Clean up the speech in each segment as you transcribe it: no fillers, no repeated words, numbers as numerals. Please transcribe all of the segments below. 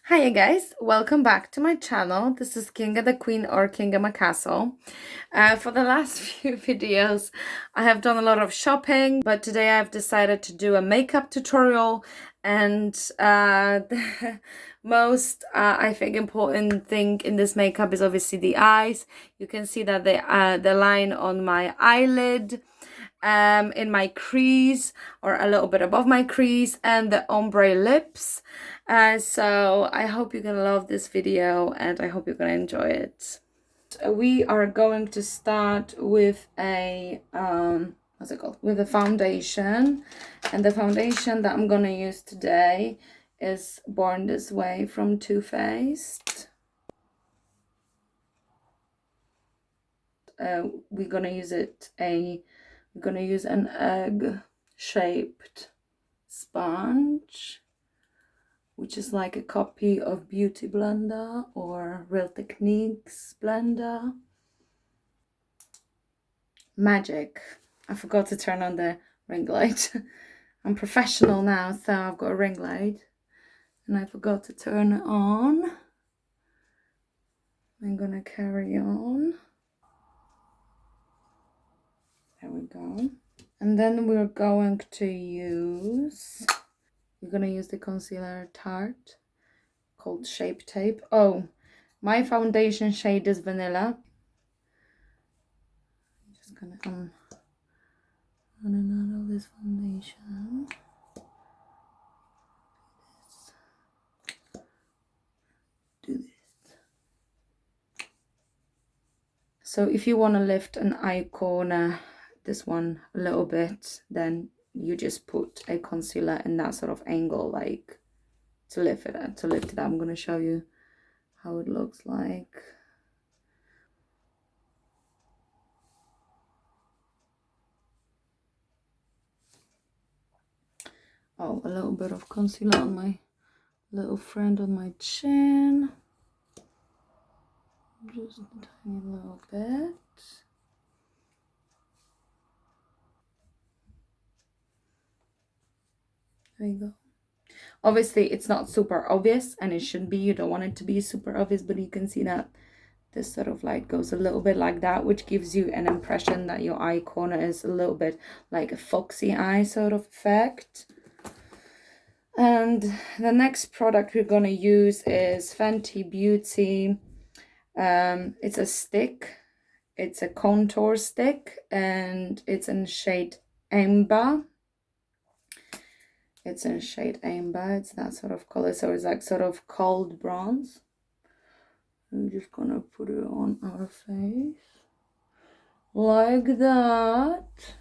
Hiya guys, welcome back to my channel. This is Kinga the Queen or king.a.my.castle. For the last few videos I have done a lot of shopping, but today I've decided to do a makeup tutorial, and the most I think important thing in this makeup is obviously the eyes. You can see that the line on my eyelid, in my crease or a little bit above my crease, and the ombre lips. So I hope you're gonna love this video and I hope you're gonna enjoy it. We are going to start with a what's it called, with a foundation, and the foundation that I'm gonna use today is Born This Way from Too Faced. We're gonna use an egg shaped sponge, which is like a copy of Beauty Blender or Real Techniques blender. Magic. I forgot to turn on the ring light. I'm professional now, so I've got a ring light and I forgot to turn it on. I'm gonna carry on. There we go. And then we're going to use the concealer Tarte called Shape Tape. Oh, my foundation shade is vanilla. I'm just gonna running out of this foundation. Do this. So if you want to lift an eye corner, this one, a little bit, then you just put a concealer in that sort of angle, like to lift it up. I'm going to show you how it looks like. Oh, a little bit of concealer on my little friend on my chin. Just a tiny little bit. There you go. Obviously, it's not super obvious, and it shouldn't be. You don't want it to be super obvious, but you can see that this sort of light goes a little bit like that, which gives you an impression that your eye corner is a little bit like a foxy eye sort of effect. And the next product we're going to use is Fenty Beauty. It's a stick. It's a contour stick, and it's in shade Amber. It's that sort of color, so it's like sort of cold bronze. I'm just gonna put it on our face like that.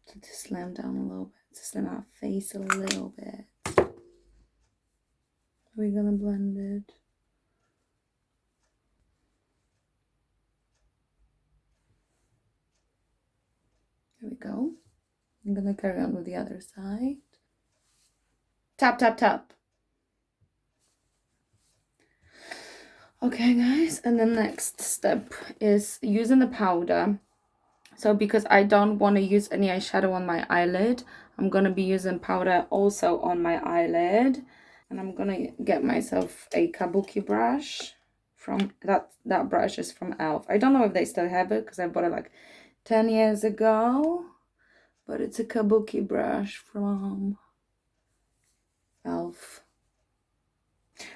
So to slam down a little bit, to slam our face a little bit. We're gonna blend it. There we go. I'm gonna carry on with the other side. Tap, tap, tap. Okay, guys, and the next step is using the powder. So because I don't want to use any eyeshadow on my eyelid, I'm going to be using powder also on my eyelid. And I'm going to get myself a kabuki brush. From that brush is from e.l.f. I don't know if they still have it because I bought it like 10 years ago. But it's a kabuki brush from e.l.f.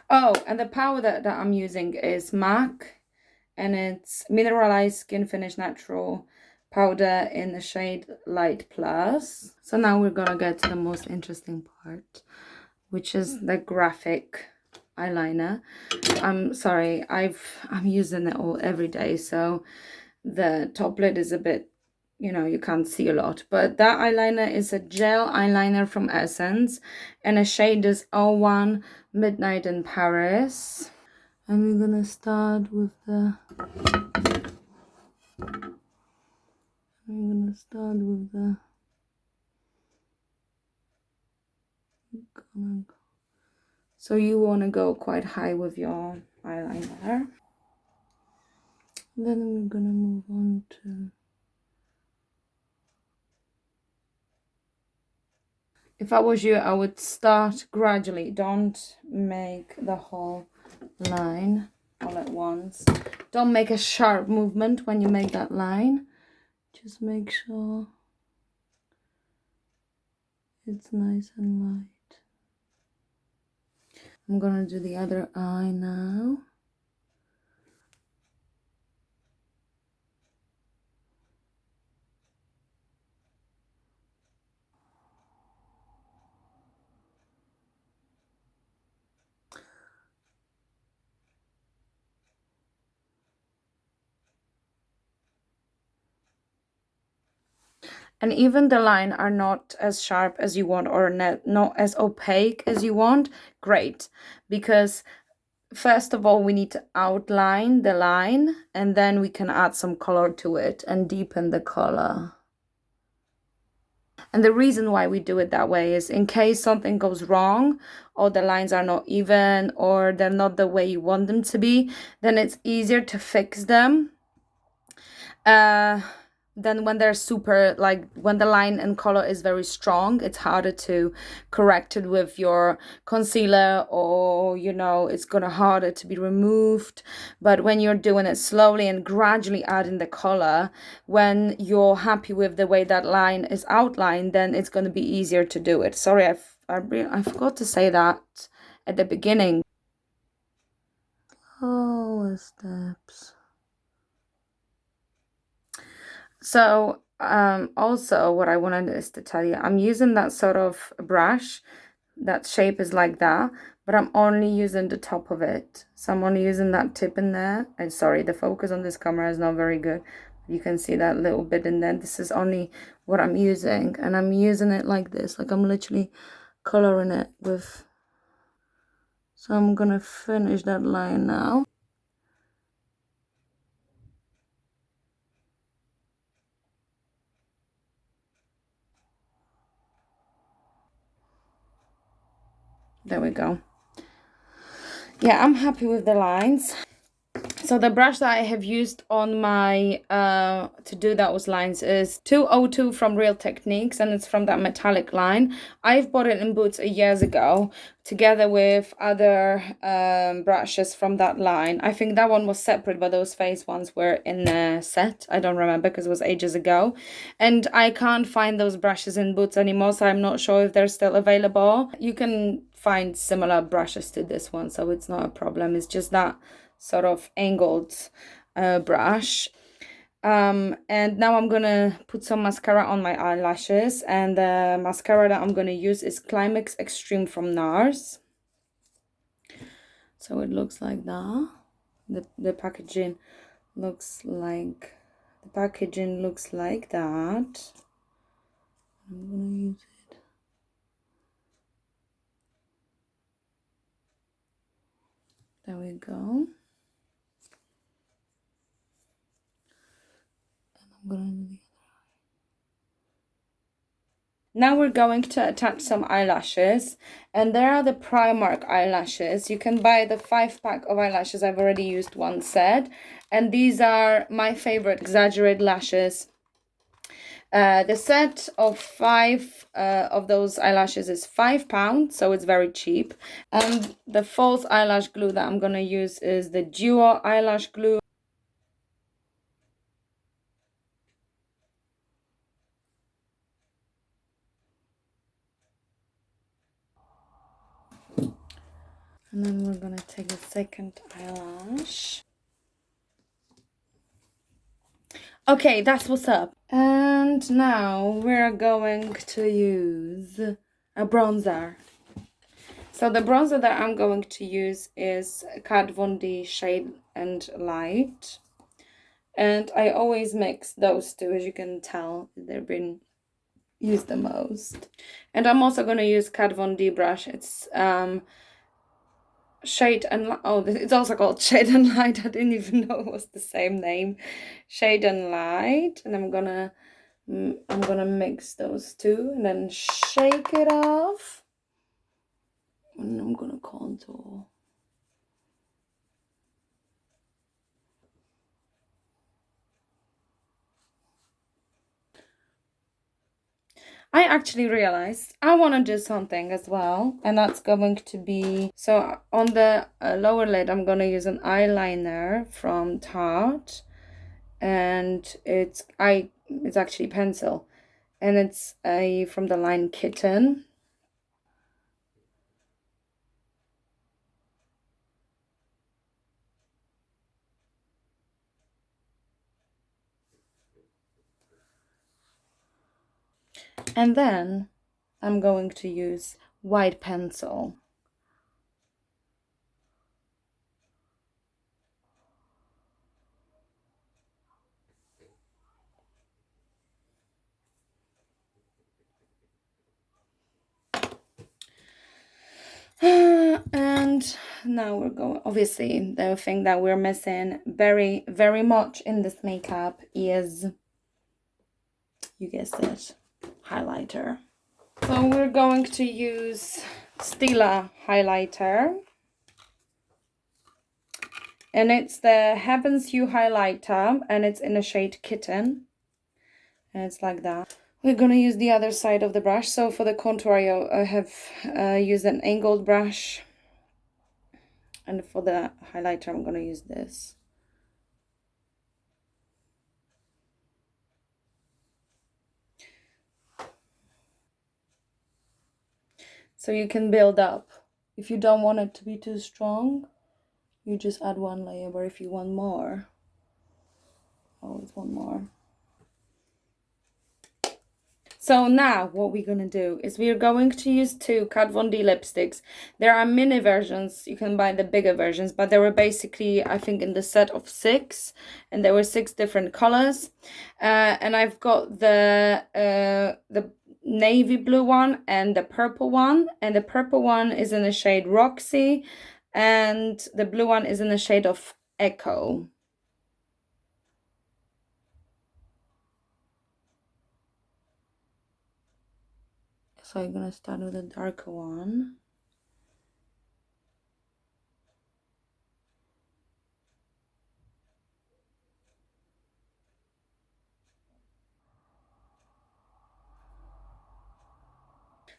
Oh, and the powder that I'm using is MAC. And it's Mineralized Skin Finish Natural powder in the shade Light Plus. So now we're gonna get to the most interesting part, which is the graphic eyeliner. I'm sorry, I'm using it all every day, so the top lid is a bit, you can't see a lot, but that eyeliner is a gel eyeliner from Essence, and the shade is 01 Midnight in Paris. And we're gonna start with the so you want to go quite high with your eyeliner. Then we're gonna move on to If I was you, I would start gradually. Don't make the whole line all at once. Don't make a sharp movement when you make that line. Just make sure it's nice and light. I'm gonna do the other eye now. And even the line are not as sharp as you want, or not as opaque as you want, great. Because first of all, we need to outline the line, and then we can add some color to it and deepen the color. And the reason why we do it that way is in case something goes wrong, or the lines are not even, or they're not the way you want them to be, then it's easier to fix them than when they're super, like when the line and color is very strong. It's harder to correct it with your concealer, or you know, it's gonna harder to be removed. But when you're doing it slowly and gradually adding the color, when you're happy with the way that line is outlined, then it's gonna be easier to do it. Sorry, I forgot to say that at the beginning. Oh, steps. So also what I wanted is to tell you, I'm using that sort of brush, that shape is like that, but I'm only using the top of it. So I'm only using that tip in there. And sorry, the focus on this camera is not very good. You can see that little bit in there. This is only what I'm using, and I'm using it like this, like I'm literally coloring it with. So I'm gonna finish that line now. There we go. Yeah, I'm happy with the lines. So the brush that I have used on my to do those lines is 202 from Real Techniques, and it's from that metallic line. I've bought it in Boots years ago together with other brushes from that line. I think that one was separate, but those face ones were in a set. I don't remember because it was ages ago. And I can't find those brushes in Boots anymore, so I'm not sure if they're still available. You can find similar brushes to this one, so it's not a problem. It's just that sort of angled brush. And now I'm gonna put some mascara on my eyelashes, and the mascara that I'm gonna use is Climax Extreme from NARS. So it looks like that. The packaging looks like that. I'm gonna use it. There we go. And I'm gonna do the. Now we're going to attach some eyelashes, and there are the Primark eyelashes. You can buy the 5-pack of eyelashes. I've already used one set, and these are my favorite exaggerated lashes. The set of 5 of those eyelashes is £5, so it's very cheap. And the false eyelash glue that I'm gonna use is the Duo eyelash glue. And then we're gonna take a second eyelash. Okay, that's what's up. And now we're going to use a bronzer. So the bronzer that I'm going to use is Kat Von D Shade and Light. And I always mix those two, as you can tell, they've been used the most. And I'm also going to use Kat Von D brush. It's Shade and oh, it's also called Shade and Light. I didn't even know it was the same name. Shade and Light. And I'm gonna mix those two and then shake it off. And I'm gonna contour. I actually realized I want to do something as well, and that's going to be, so on the lower lid I'm going to use an eyeliner from Tarte, and it's actually pencil, and it's from the line Kitten. And then I'm going to use white pencil. And now we're going, obviously the thing that we're missing very, very much in this makeup is, you guessed it, highlighter. So we're going to use Stila highlighter. And it's the Heaven's Hue highlighter, and it's in the shade Kitten. And it's like that. We're going to use the other side of the brush. So for the contour, I have used an angled brush. And for the highlighter, I'm going to use this. So you can build up. If you don't want it to be too strong, you just add one layer. But if you want more, always one more. So now what we're going to do is we're going to use two Kat Von D lipsticks. There are mini versions. You can buy the bigger versions, but they were basically, I think, in the set of 6, and there were 6 different colors. And I've got the navy blue one and the purple one. And the purple one is in the shade Roxy, and the blue one is in the shade of Echo. So I'm gonna start with the darker one.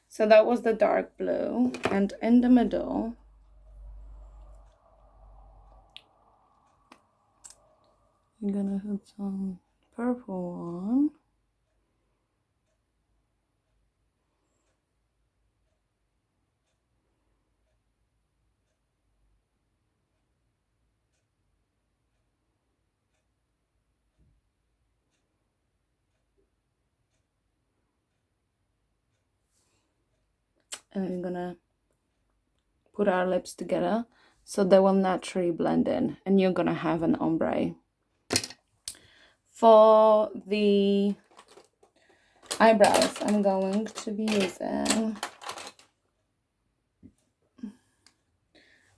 So that was the dark blue, and in the middle, I'm gonna put some purple one. And I'm gonna put our lips together so they will naturally blend in, and you're gonna have an ombre. For the eyebrows, I'm going to be using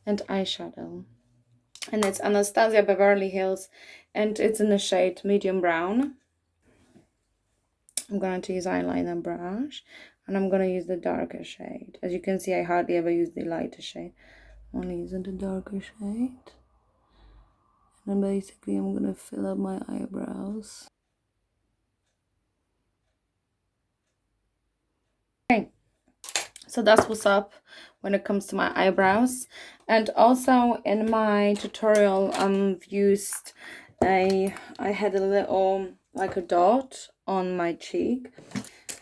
an eyeshadow, and it's Anastasia Beverly Hills, and it's in the shade medium brown. I'm going to use eyeliner brush, and I'm going to use the darker shade. As you can see, I hardly ever use the lighter shade. I'm only using the darker shade. And basically, I'm going to fill up my eyebrows. Okay, so that's what's up when it comes to my eyebrows. And also in my tutorial, I've used I had a little, like a dot on my cheek.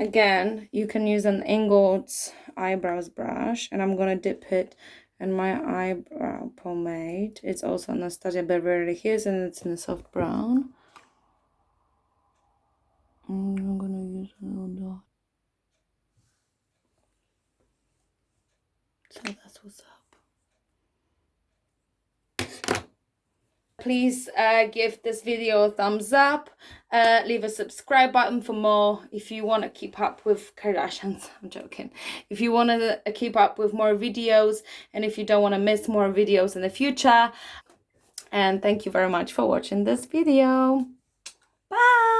Again, you can use an angled eyebrows brush, and I'm gonna dip it in my eyebrow pomade. It's also Anastasia Beverly Hills, and it's in a soft brown. And I'm gonna use a little dot. So that's what's up. Please give this video a thumbs up, leave a subscribe button for more if you want to keep up with Kardashians. I'm joking. If you want to keep up with more videos, and if you don't want to miss more videos in the future. And thank you very much for watching this video. Bye!